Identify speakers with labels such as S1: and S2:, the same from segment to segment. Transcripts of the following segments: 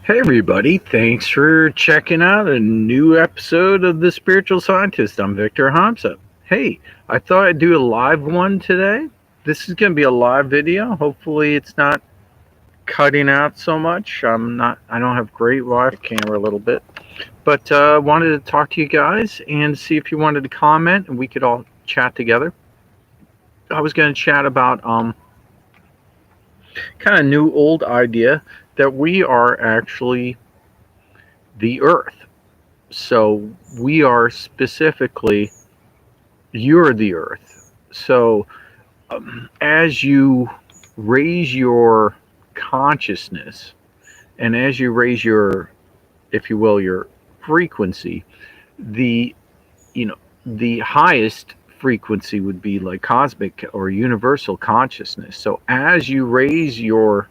S1: Hey everybody, thanks for checking out a new episode of The Spiritual Scientist. I'm Victor Hamsa. Hey, I thought I'd do a live one today. This is going to be a live video. Hopefully it's not cutting out so much. I don't have great live camera a little bit. But wanted to talk to you guys and see if you wanted to comment and we could all chat together. I was going to chat about kind of new old idea that we are actually the earth. So we are specifically, you're the earth. So as you raise your consciousness and as you raise your, if you will, your frequency, the, you know, the highest frequency would be like cosmic or universal consciousness. So as you raise your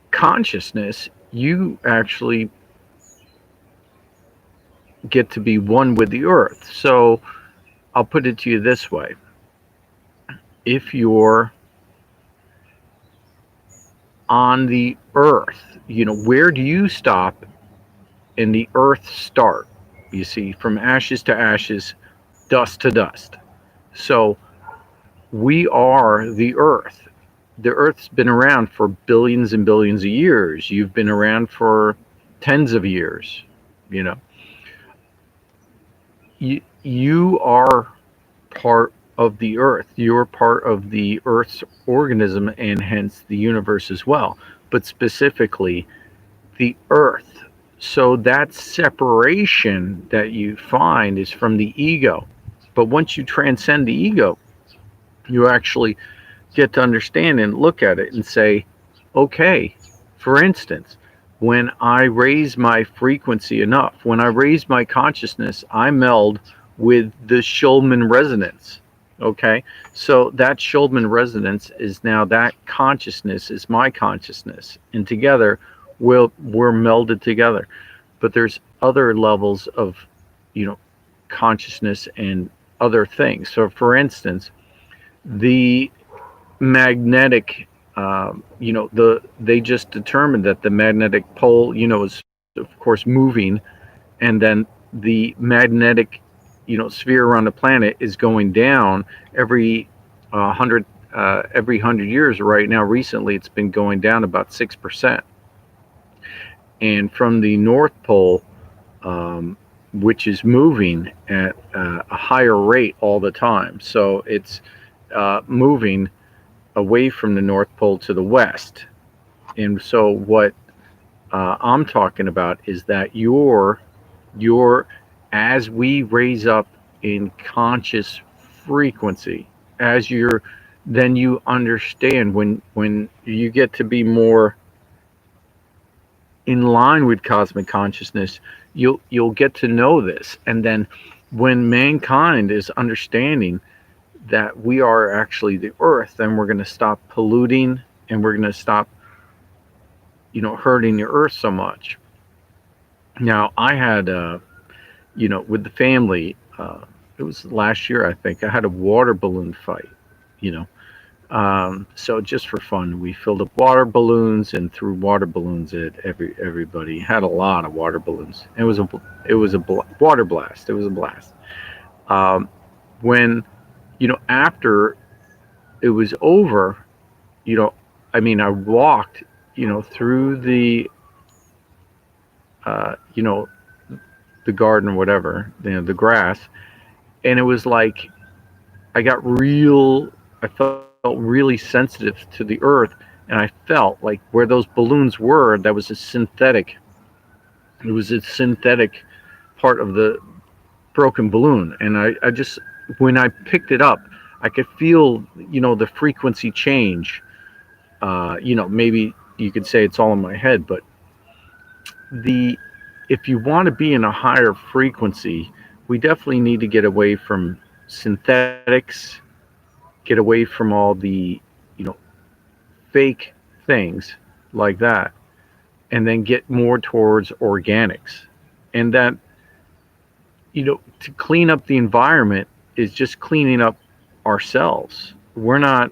S1: consciousness, you actually get to be one with the earth. So I'll put it to you this way. If you're on the earth, where do you stop and the earth start? You see, from ashes to ashes, dust to dust. So we are the earth. The earth's been around for billions and billions of years. You've been around for tens of years, you know. You are part of the earth. You're part of the earth's organism and hence the universe as well, but specifically the earth. So that separation that you find is from the ego. But once you transcend the ego, you actually get to understand and look at it and say, okay, for instance, when I raise my frequency enough, when I raise my consciousness, I meld with the Schulman resonance. Okay, so that Schulman resonance is now that consciousness is my consciousness, and together we're melded together. But there's other levels of, consciousness and other things. So, for instance, the magnetic, they just determined that the magnetic pole, is of course moving, and then the magnetic, sphere around the planet is going down every every 100 years. Right now, recently, it's been going down about 6%, and from the North Pole, which is moving at a higher rate all the time, so it's moving away from the North Pole to the west. And so what I'm talking about is that your as we raise up in conscious frequency, as you're then you understand when you get to be more in line with cosmic consciousness, you'll get to know this. And then when mankind is understanding that we are actually the earth, then we're going to stop polluting and we're going to stop hurting the earth so much. Now I had with the family, it was last year, I think, I had a water balloon fight. you know so just for fun, we filled up water balloons and threw water balloons at everybody. Had a lot of water balloons. It was a water blast. It was a blast. When after it was over, you know I walked through uh, you know the garden or whatever, the grass, and it was like I felt really sensitive to the earth, and I felt like where those balloons were, that was a synthetic. It was a synthetic part of the broken balloon, and I just, when I picked it up, I could feel the frequency change. Maybe you could say it's all in my head, but the if you want to be in a higher frequency, we definitely need to get away from synthetics, get away from all the you know fake things like that, and then get more towards organics. And that, to clean up the environment is just cleaning up ourselves. We're not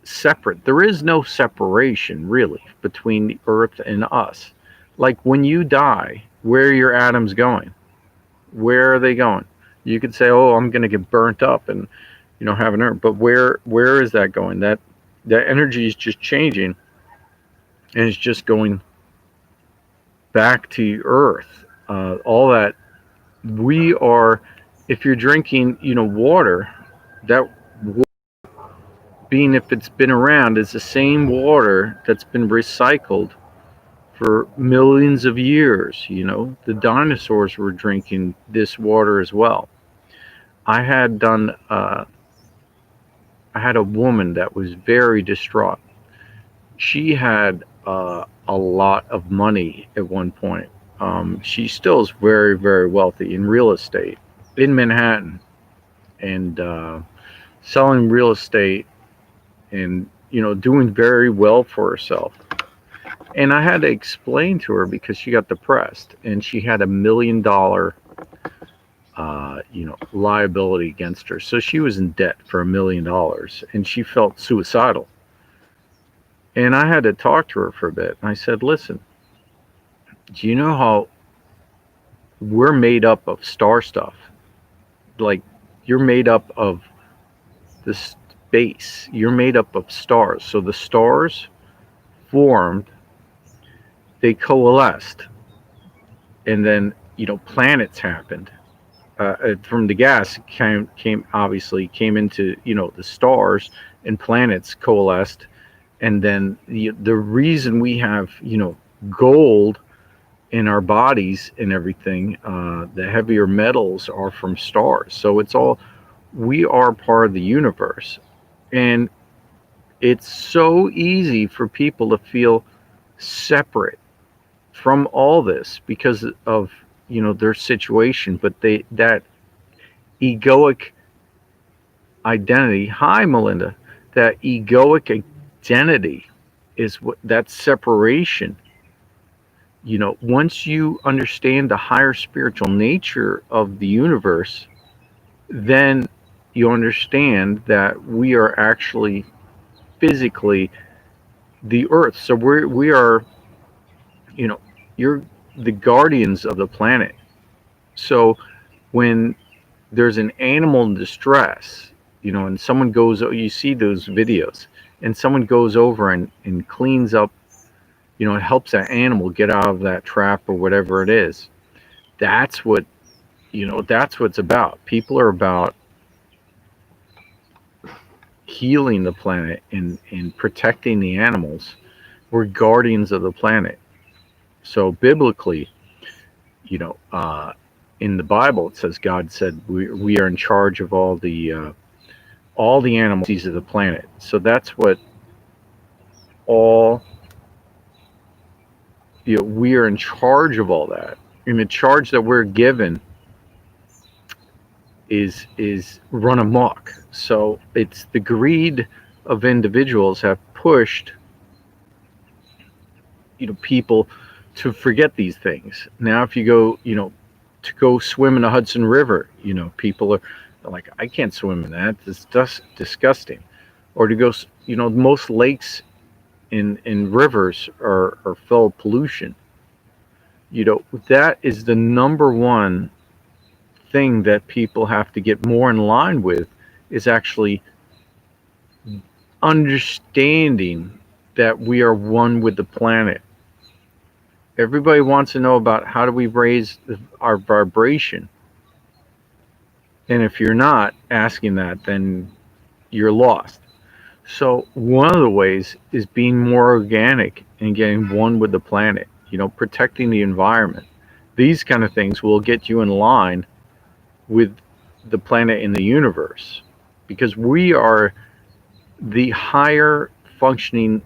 S1: separate. There is no separation really between the earth and us. Like when you die, where are your atoms going? Where are they going? You could say, "Oh, I'm going to get burnt up and have an earth," but where is that going? That energy is just changing, and it's just going back to Earth. All that we are. If you're drinking, water, that being if it's been around is the same water that's been recycled for millions of years. The dinosaurs were drinking this water as well. I had done. I had a woman that was very distraught. She had a lot of money at one point. She still is very, very wealthy in real estate in Manhattan, and selling real estate, and doing very well for herself. And I had to explain to her because she got depressed and she had $1 million liability against her. So she was in debt for $1 million and she felt suicidal. And I had to talk to her for a bit. I said, listen, do you know how we're made up of star stuff? Like, you're made up of the space. You're made up of stars. So the stars formed, they coalesced, and then planets happened. From the gas came into the stars, and planets coalesced, and then the reason we have gold in our bodies and everything, the heavier metals are from stars. So it's all, we are part of the universe. And it's so easy for people to feel separate from all this because of their situation, but that egoic identity, hi Melinda, that egoic identity is what, that separation. Once you understand the higher spiritual nature of the universe, then you understand that we are actually physically the earth. So we are, you're the guardians of the planet. So when there's an animal in distress, and someone goes, you see those videos, and someone goes over and cleans up, it helps that animal get out of that trap or whatever it is. That's what, that's what it's about. People are about healing the planet and protecting the animals. We're guardians of the planet. So biblically, in the Bible, it says God said we are in charge of all the animal species of the planet. So that's what all, we are in charge of all that. And the charge that we're given is run amok. So it's the greed of individuals have pushed people to forget these things. Now if you go to go swim in the Hudson River, people are like, I can't swim in that, it's just disgusting. Or to go, most lakes in rivers are full of pollution. That is the number one thing that people have to get more in line with, is actually understanding that we are one with the planet. Everybody wants to know about how do we raise our vibration. And if you're not asking that, then you're lost. So one of the ways is being more organic and getting one with the planet, protecting the environment. These kind of things will get you in line with the planet in the universe, because we are the higher functioning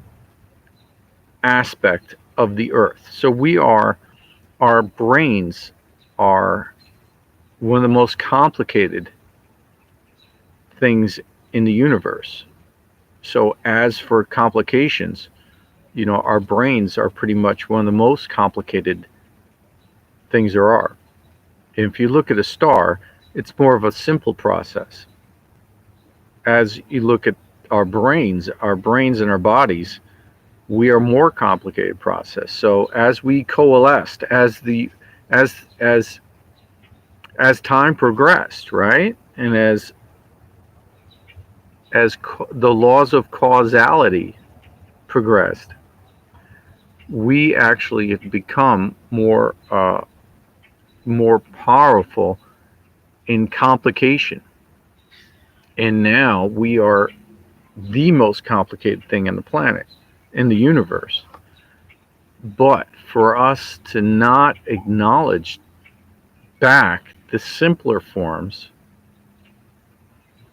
S1: aspect of the earth. So our brains are one of the most complicated things in the universe. So as for complications, our brains are pretty much one of the most complicated things there are. And if you look at a star, it's more of a simple process. As you look at our brains and our bodies, we are more complicated process. So as we coalesced, as as as time progressed, right, and the laws of causality progressed, we actually have become more powerful in complication, and now we are the most complicated thing in the planet, in the universe. But for us to not acknowledge back the simpler forms,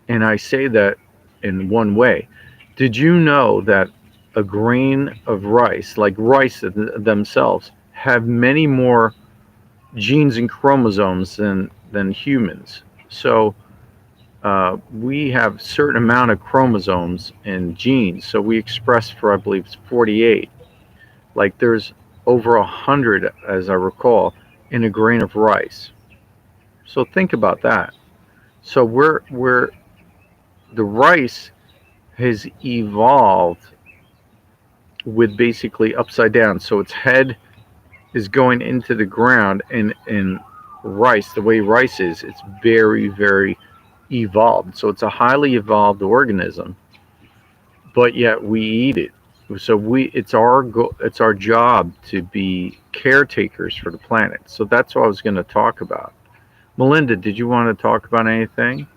S1: and I say that in one way, did you know that a grain of rice, like rice themselves, have many more genes and chromosomes than humans? So we have a certain amount of chromosomes and genes. So we express for, I believe, it's 48. Like there's over 100, as I recall, in a grain of rice. So think about that. So we're the rice has evolved with basically upside down. So its head is going into the ground, and rice, the way rice is, it's very, very evolved. So it's a highly evolved organism, but yet we eat it. So it's our job to be caretakers for the planet. So that's what I was going to talk about. Melinda, did you want to talk about anything,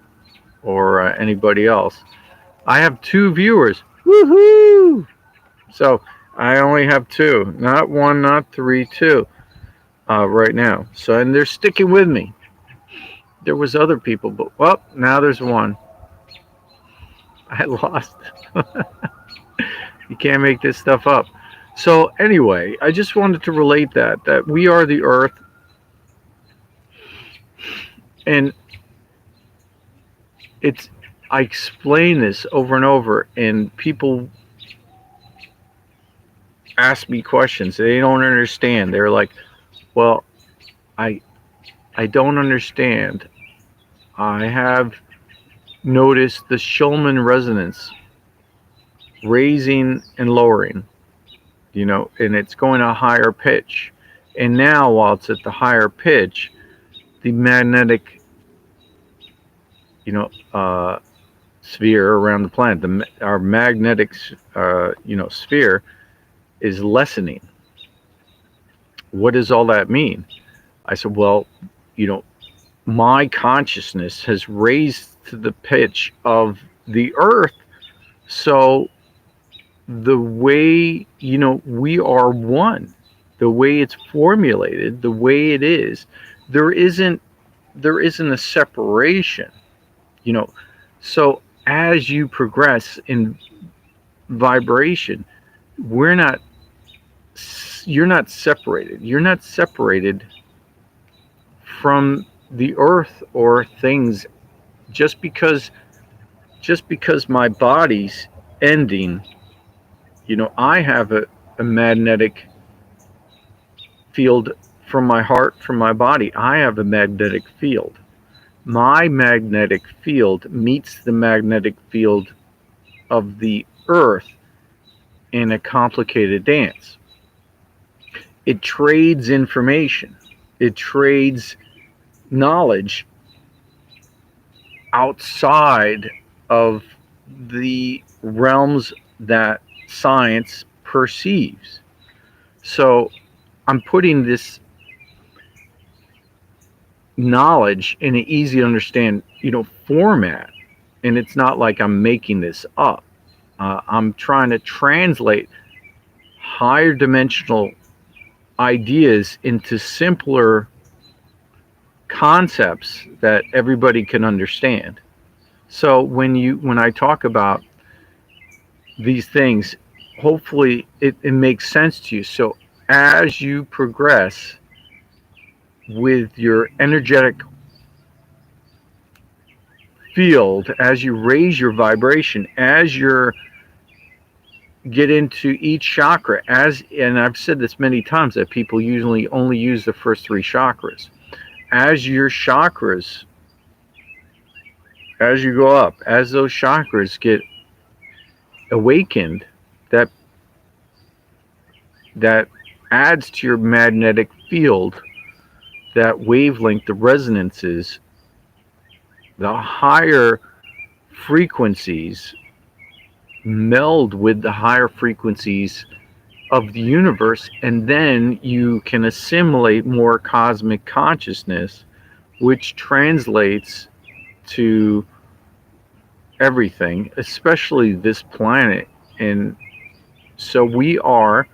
S1: or anybody else? I have two viewers. Woohoo! So I only have two, not one, not three, two, right now. So, and they're sticking with me. There was other people, but well, now there's one. I lost. You can't make this stuff up. So anyway, I just wanted to relate that we are the Earth, and it's. I explain this over and over, and people ask me questions they don't understand. They're like, "Well, I I don't understand. I have noticed the Schulman resonance raising and lowering, and it's going a higher pitch. And now, while it's at the higher pitch, the magnetic, you know, uh, sphere around the planet, our magnetic, sphere is lessening. What does all that mean? I said, well, you know, my consciousness has raised to the pitch of the Earth. So the way, we are one, the way it's formulated, the way it is, there isn't a separation, you know. So as you progress in vibration, we're not you're not separated. You're not separated from the earth or things just because my body's ending. I have a magnetic field from my heart, from my body. I have a magnetic field. My magnetic field meets the magnetic field of the earth in a complicated dance. It trades information. It trades knowledge outside of the realms that science perceives. So I'm putting this knowledge in an easy to understand, format, and it's not like I'm making this up. I'm trying to translate higher dimensional ideas into simpler concepts that everybody can understand. So when I talk about these things, hopefully it makes sense to you. So as you progress with your energetic field, as you raise your vibration, as you get into each chakra, and I've said this many times that people usually only use the first three chakras. As your chakras, as you go up, as those chakras get awakened, that that adds to your magnetic field, that wavelength, the resonances, the higher frequencies meld with the higher frequencies of the universe, and then you can assimilate more cosmic consciousness, which translates to everything, especially this planet. And so we are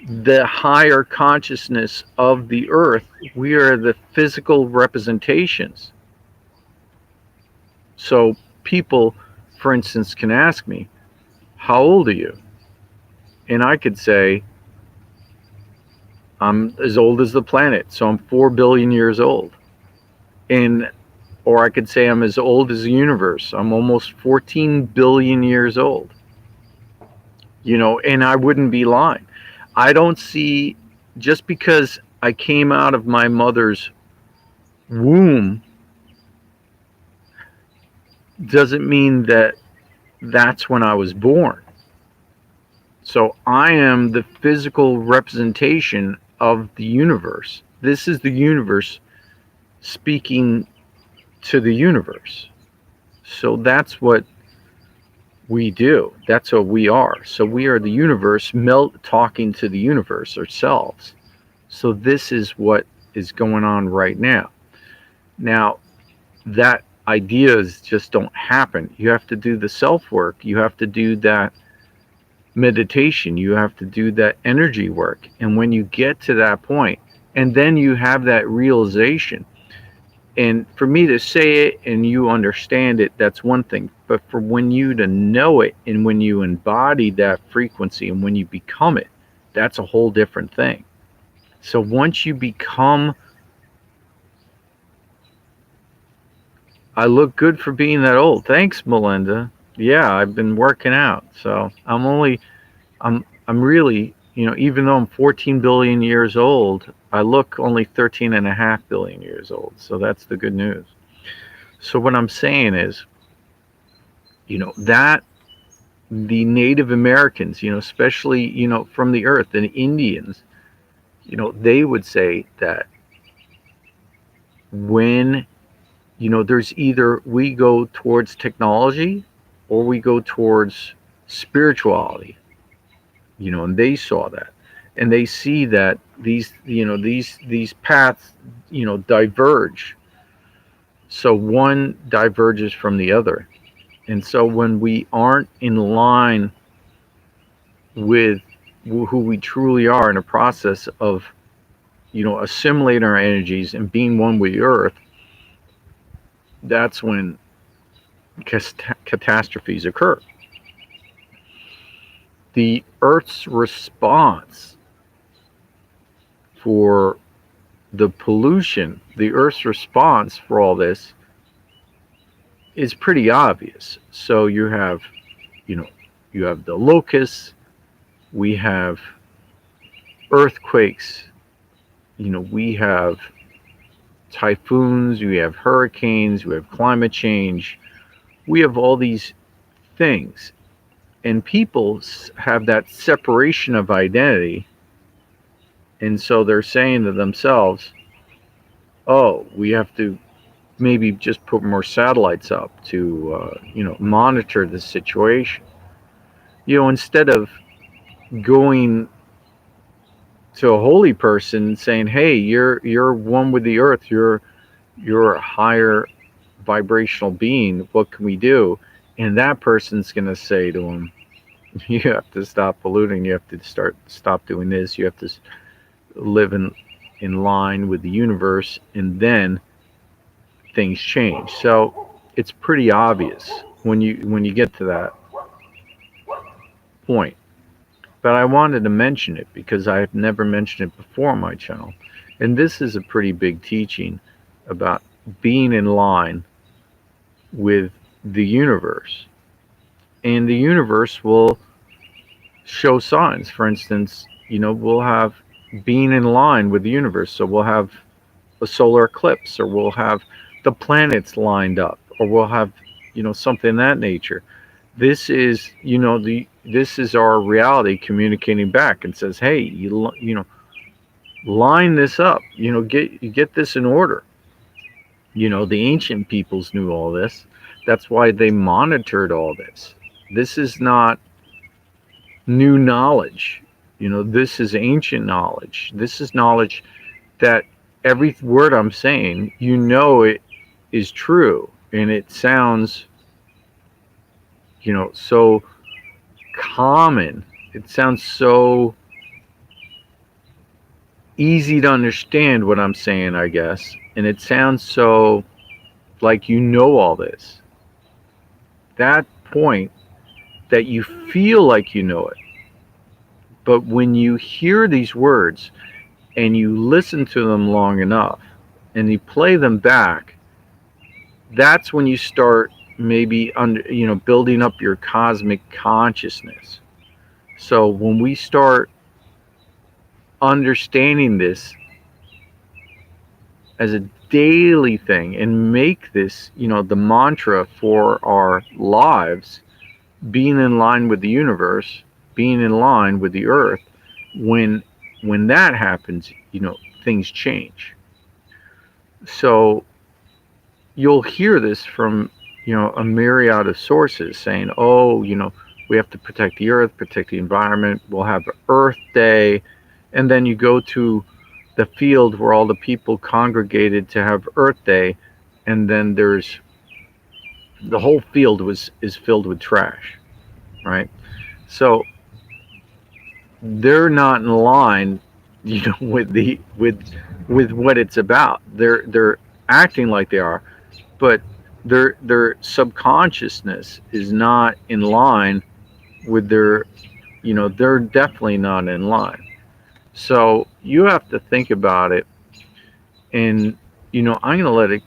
S1: the higher consciousness of the earth. We are the physical representations. So people, for instance, can ask me, how old are you? And I could say, I'm as old as the planet, so I'm 4 billion years old. And or I could say I'm as old as the universe. I'm almost 14 billion years old. And I wouldn't be lying. I don't see, just because I came out of my mother's womb doesn't mean that that's when I was born. So I am the physical representation of the universe. This is the universe speaking to the universe. So that's what we do. That's what we are. So we are the universe talking to the universe ourselves. So this is what is going on right now. Now, that ideas just don't happen. You have to do the self work. You have to do that meditation. You have to do that energy work. And when you get to that point, and then you have that realization, and for me to say it and you understand it, that's one thing. But for when you to know it, and when you embody that frequency and when you become it, that's a whole different thing. So once you become, I look good for being that old. Thanks, Melinda. Yeah, I've been working out. So I'm really, even though I'm 14 billion years old, I look only 13.5 billion years old. So that's the good news. So what I'm saying is, that the Native Americans, especially, from the earth, and Indians, they would say that when, there's either we go towards technology or we go towards spirituality, and they saw that. And they see that these paths, diverge. So one diverges from the other. And so when we aren't in line with who we truly are in a process of, assimilating our energies and being one with the earth, that's when catastrophes occur. The earth's response for the pollution, the earth's response for all this is pretty obvious. So you have the locusts, we have earthquakes, we have typhoons, we have hurricanes, we have climate change, we have all these things. And people have that separation of identity. And so they're saying to themselves, oh, we have to maybe just put more satellites up to, monitor the situation. Instead of going to a holy person saying, hey, you're one with the earth, you're a higher vibrational being, what can we do? And that person's going to say to him, you have to stop polluting, you have to stop doing this, you have to live in line with the universe, and then things change. So it's pretty obvious when you get to that point. But I wanted to mention it because I've never mentioned it before on my channel. And this is a pretty big teaching about being in line with the universe. And the universe will show signs. For instance, we'll have being in line with the universe. So we'll have a solar eclipse, or we'll have the planets lined up, or we'll have, something of that nature. This is, This is our reality communicating back and says, hey, you know, line this up, you know, get this in order. You know, the ancient peoples knew all this. That's why they monitored all this. This is not new knowledge. You know, this is ancient knowledge. This is knowledge that every word I'm saying, you know, it is true, and it sounds, you know, so common. It sounds so easy to understand what I'm saying, I guess. And it sounds so like you know all this. That point that you feel like you know it. But when you hear these words and you listen to them long enough and you play them back, that's when you start maybe under, you know, building up your cosmic consciousness. So when we start understanding this as a daily thing and make this, you know, the mantra for our lives, being in line with the universe, being in line with the earth, when that happens, you know, things change. So you'll hear this from, you know, a myriad of sources saying, oh, you know, we have to protect the earth, protect the environment, we'll have Earth Day. And then you go to the field where all the people congregated to have Earth Day, and then there's the whole field is filled with trash, right? So they're not in line, you know, with what it's about. They're acting like they are, but their subconsciousness is not in line with their, you know, they're definitely not in line. So you have to think about it, and you know, I'm going to let it,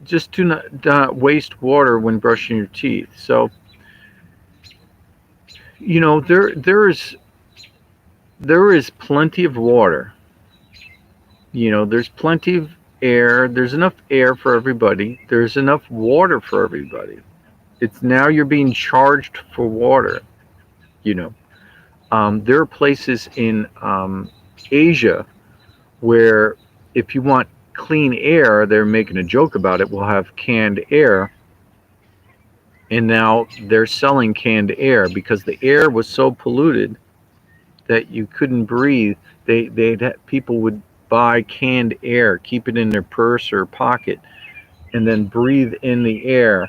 S1: just do not waste water when brushing your teeth. So you know, there is plenty of water. You know, there's plenty of air. There's enough air for everybody. There's enough water for everybody. It's now you're being charged for water. You know, there are places in Asia where if you want clean air, they're making a joke about it. We'll have canned air, and now they're selling canned air because the air was so polluted that you couldn't breathe. People would buy canned air, keep it in their purse or pocket, and then breathe in the air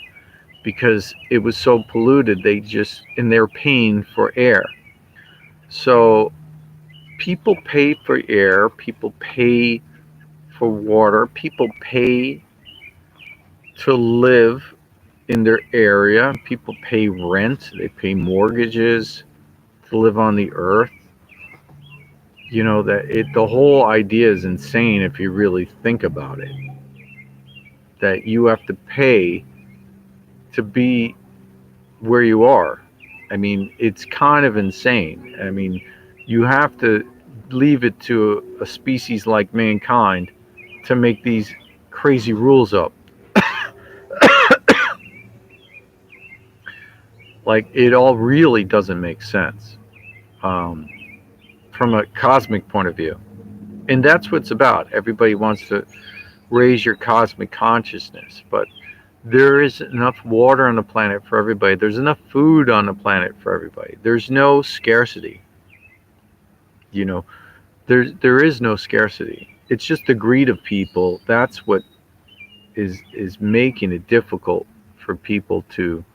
S1: because it was so polluted. And they're paying for air. So people pay for air, people pay for water, people pay to live in their area, people pay rent, they pay mortgages to live on the earth. You know, the whole idea is insane if you really think about it. That you have to pay to be where you are. I mean, it's kind of insane. I mean, you have to leave it to a species like mankind to make these crazy rules up. Like, it all really doesn't make sense um, from a cosmic point of view. And that's what it's about. Everybody wants to raise your cosmic consciousness, but there is enough water on the planet for everybody. There's enough food on the planet for everybody. There's no scarcity. You know, there is no scarcity. It's just the greed of people. That's what is making it difficult for people to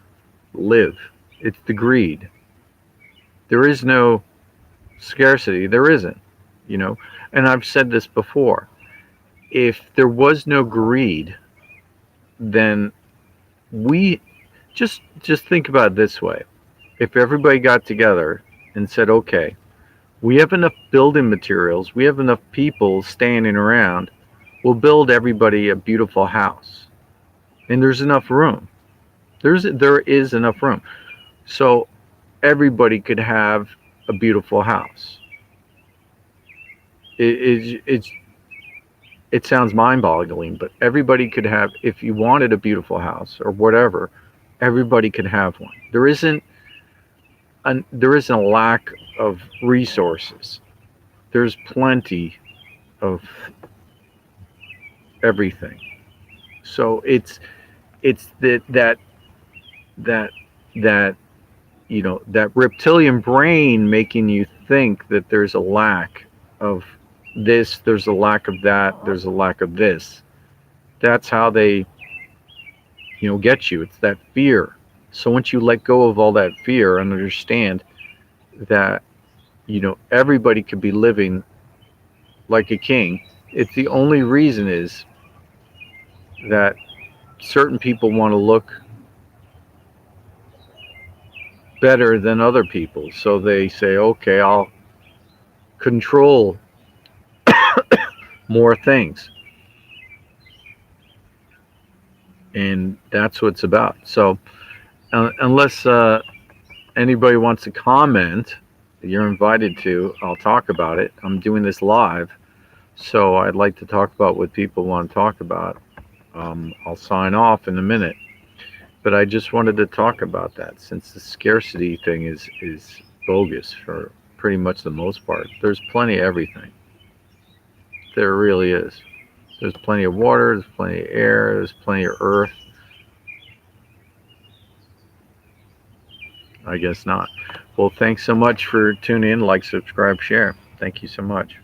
S1: live. It's the greed. There is no scarcity. There isn't, you know. And I've said this before. If there was no greed, then we just think about it this way. If everybody got together and said, okay, we have enough building materials, we have enough people standing around, we'll build everybody a beautiful house. And there's enough room. There is enough room. So everybody could have a beautiful house. It sounds mind-boggling, but everybody could have, if you wanted a beautiful house or whatever, everybody could have one. There isn't there isn't a lack of resources. There's plenty of everything. So it's that that that reptilian brain making you think that there's a lack of this, there's a lack of that, there's a lack of this. That's how they get you. It's that fear. So once you let go of all that fear and understand that everybody could be living like a king, it's the only reason is that certain people want to look better than other people, so they say, okay, I'll control more things, and that's what it's about. So unless anybody wants to comment, you're invited to. I'll talk about it. I'm doing this live, so I'd like to talk about what people want to talk about. I'll sign off in a minute, but I just wanted to talk about that, since the scarcity thing is bogus for pretty much the most part. There's plenty of everything. There really is. There's plenty of water, there's plenty of air, there's plenty of earth. I guess not. Well, thanks so much for tuning in. Like, subscribe, share. Thank you so much.